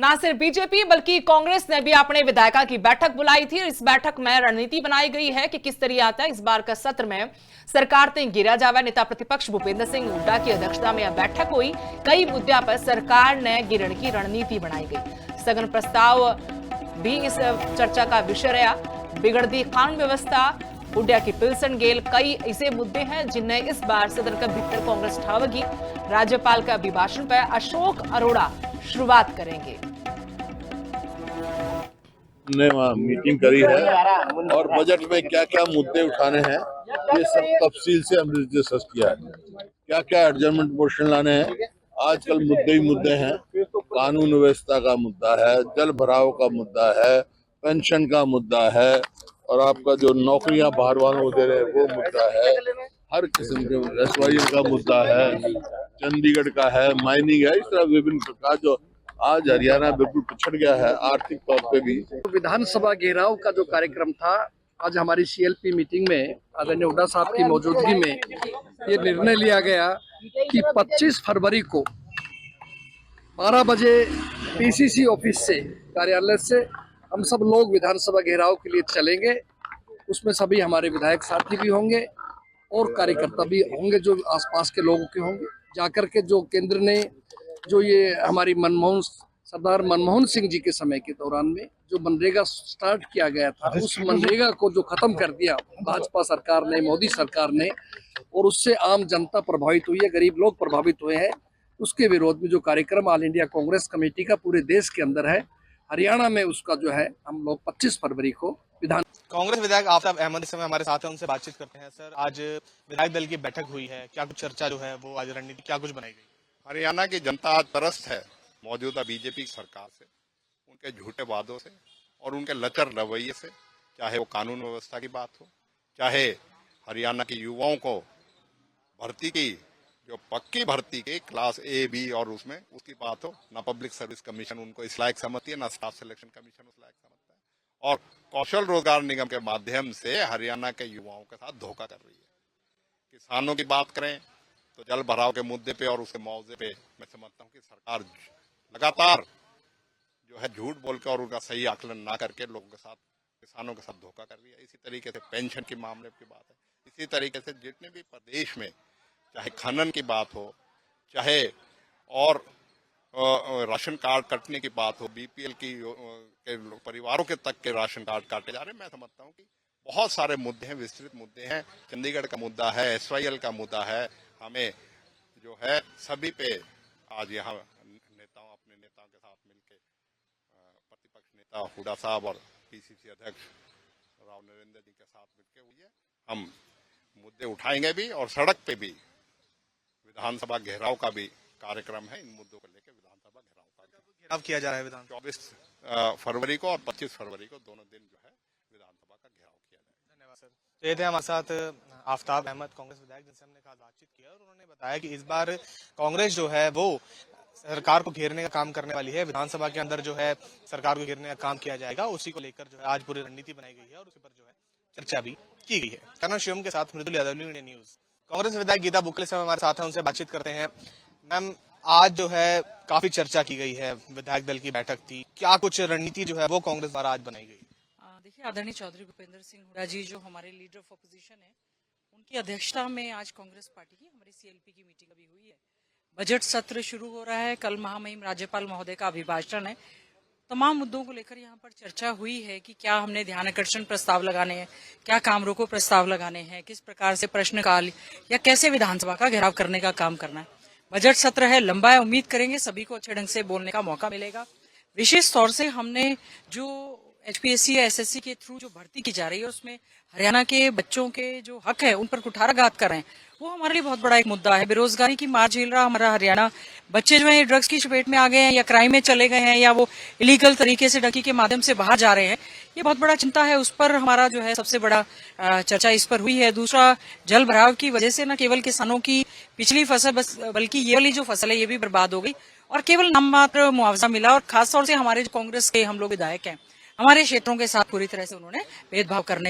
ना सिर्फ बीजेपी बल्कि कांग्रेस ने भी अपने विधायिका की बैठक बुलाई थी। इस बैठक में रणनीति बनाई गई है कि किस तरह आता है इस बार का सत्र में सरकार ते गिरा जावे। नेता प्रतिपक्ष भूपेंद्र सिंह हुड्डा की अध्यक्षता में यह बैठक हुई। कई मुद्दों पर सरकार ने गिरण की रणनीति बनाई गई। स्थगन प्रस्ताव भी इस चर्चा का विषय रहा। बिगड़ती कानून व्यवस्था, हुड्डा की पिल्सन गेल, कई ऐसे मुद्दे हैं जिनने इस बार सदन का भीतर कांग्रेस ठावेगी। राज्यपाल का अभिभाषण पर अशोक अरोड़ा शुरुआत करेंगे। ने वहाँ मीटिंग करी है और बजट में क्या क्या मुद्दे उठाने हैं ये सब तफसील से हमने डिस्कस किया है। क्या क्या एडजस्टमेंट मोशन लाने हैं। आजकल मुद्दे ही मुद्दे हैं। कानून व्यवस्था का मुद्दा है, जल भराव का मुद्दा है, पेंशन का मुद्दा है और आपका जो नौकरियां बाहर वालों को दे रहे हैं वो मुद्दा है। हर किस्म के SYL का मुद्दा है, चंडीगढ़ का है, माइनिंग है। इस तरह विभिन्न प्रकार जो आज हरियाणा बिल्कुल पिछड़ गया है आर्थिक तौर पे भी। विधानसभा घेराव का जो कार्यक्रम था, आज हमारी CLP मीटिंग में आदरणीय हुड्डा साहब की मौजूदगी में ये निर्णय लिया गया कि 25 फरवरी को 12 बजे PCC ऑफिस से, कार्यालय से हम सब लोग विधानसभा घेराव के लिए चलेंगे। उसमें सभी हमारे विधायक साथी भी होंगे और कार्यकर्ता भी होंगे जो आसपास के लोगों के होंगे। जाकर के जो केंद्र ने जो ये हमारी सरदार मनमोहन सिंह जी के समय के दौरान में जो मनरेगा स्टार्ट किया गया था, उस मनरेगा को जो खत्म कर दिया भाजपा सरकार ने, मोदी सरकार ने, और उससे आम जनता प्रभावित हुई है, गरीब लोग प्रभावित हुए हैं। उसके विरोध में जो कार्यक्रम ऑल इंडिया कांग्रेस कमेटी का पूरे देश के अंदर है, हरियाणा में उसका जो है हम लोग 25 फरवरी को कांग्रेस विधायक आफ्ताब अहमद इस समय हमारे साथ हैं, उनसे बातचीत करते हैं। सर, आज विधायक दल की बैठक हुई है, क्या कुछ चर्चा जो है वो आज रणनीति क्या कुछ बनाई गई? हरियाणा की जनता आज त्रस्त है मौजूदा बीजेपी सरकार से, उनके झूठे वादों से और उनके लचर रवैये से। चाहे वो कानून व्यवस्था की बात हो, चाहे हरियाणा के युवाओं को भर्ती की जो पक्की भर्ती की क्लास A, B और उसमें उसकी बात हो, ना पब्लिक सर्विस कमीशन उनको इस लायक समझती है, ना स्टाफ सिलेक्शन कमीशन उस लायक समझता है। और कौशल रोजगार निगम के माध्यम से हरियाणा के युवाओं के साथ धोखा कर रही है। किसानों की बात करें तो जल भराव के मुद्दे पे और उसके मुआवजे पे मैं समझता हूँ कि सरकार लगातार जो है झूठ बोल के और उनका सही आकलन ना करके लोगों के साथ, किसानों के साथ धोखा कर रही है। इसी तरीके से पेंशन के मामले की बात है, इसी तरीके से जितने भी प्रदेश में चाहे खनन की बात हो, चाहे और राशन कार्ड कटने की बात हो, BPL की के परिवारों के तक के राशन कार्ड काटे जा रहे हैं। मैं समझता हूँ कि बहुत सारे मुद्दे हैं, विस्तृत मुद्दे हैं। चंडीगढ़ का मुद्दा है, SYL का मुद्दा है। हमें जो है सभी पे आज यहाँ अपने नेताओं के साथ मिलकर प्रतिपक्ष नेता हुड्डा साहब और PCC अध्यक्ष राव नरेंद्र जी के साथ मिलकर हुई है। हम मुद्दे उठाएंगे भी और सड़क पे भी विधानसभा घेराव का भी कार्यक्रम है। इन मुद्दों को लेकर विधानसभा घेराव किया जा रहा है विधानसभा 24 फरवरी को और 25 फरवरी को दोनों दिन जो है विधानसभा का घेराव किया जाएगा। धन्यवाद सर। तो ये थे हमारे साथ आफ्ताब अहमद, कांग्रेस विधायक, जिनसे हमने खास बातचीत किया और उन्होंने बताया कि इस बार कांग्रेस जो है वो सरकार को घेरने का काम करने वाली है। विधानसभा के अंदर जो है सरकार को घेरने का काम किया जाएगा, उसी को लेकर जो है आज पूरी रणनीति बनाई गई है और उसी पर जो है चर्चा भी की गई है। कर्नल शिवम के साथ मृदुल यादव, इंडिया न्यूज। कांग्रेस विधायक गीता बुकले से हमारे साथ हैं, उनसे बातचीत करते हैं। मैम, आज जो है काफी चर्चा की गई है, विधायक दल की बैठक थी, क्या कुछ रणनीति जो है वो कांग्रेस द्वारा आज बनाई गई? देखिए, आदरणीय चौधरी भूपेंद्र सिंह हुड्डा जी जो हमारे लीडर ऑफ अपोजिशन है, उनकी अध्यक्षता में आज कांग्रेस पार्टी की हमारी CLP की मीटिंग अभी हुई है। बजट सत्र शुरू हो रहा है, कल महामहिम राज्यपाल महोदय का अभिभाषण है। तमाम मुद्दों को लेकर यहाँ पर चर्चा हुई है कि क्या हमने ध्यान आकर्षण प्रस्ताव लगाने हैं, क्या काम रोको प्रस्ताव लगाने हैं, किस प्रकार से प्रश्नकाल या कैसे विधानसभा का घेराव करने का काम करना है। बजट सत्र है, लंबा है, उम्मीद करेंगे सभी को अच्छे ढंग से बोलने का मौका मिलेगा। विशेष तौर से हमने जो HPSC या SSC के थ्रू जो भर्ती की जा रही है, उसमें हरियाणा के बच्चों के जो हक है उन पर कुठाराघात कर रहे हैं, वो हमारे लिए बहुत बड़ा एक मुद्दा है। बेरोजगारी की मार झेल रहा हमारा हरियाणा, बच्चे जो है ड्रग्स की चपेट में आ गए हैं या क्राइम में चले गए हैं या वो इलीगल तरीके से डकी के माध्यम से बाहर जा रहे हैं, ये बहुत बड़ा चिंता है। उस पर हमारा जो है सबसे बड़ा चर्चा इस पर हुई है। दूसरा, जल भराव की वजह से न केवल किसानों की पिछली फसल बल्कि ये वाली जो फसल है ये भी बर्बाद हो गई और केवल नाम मात्र मुआवजा मिला। और खासतौर से हमारे जो कांग्रेस के हम लोग विधायक हैं, हमारे क्षेत्रों के साथ पूरी तरह से उन्होंने भेदभाव करने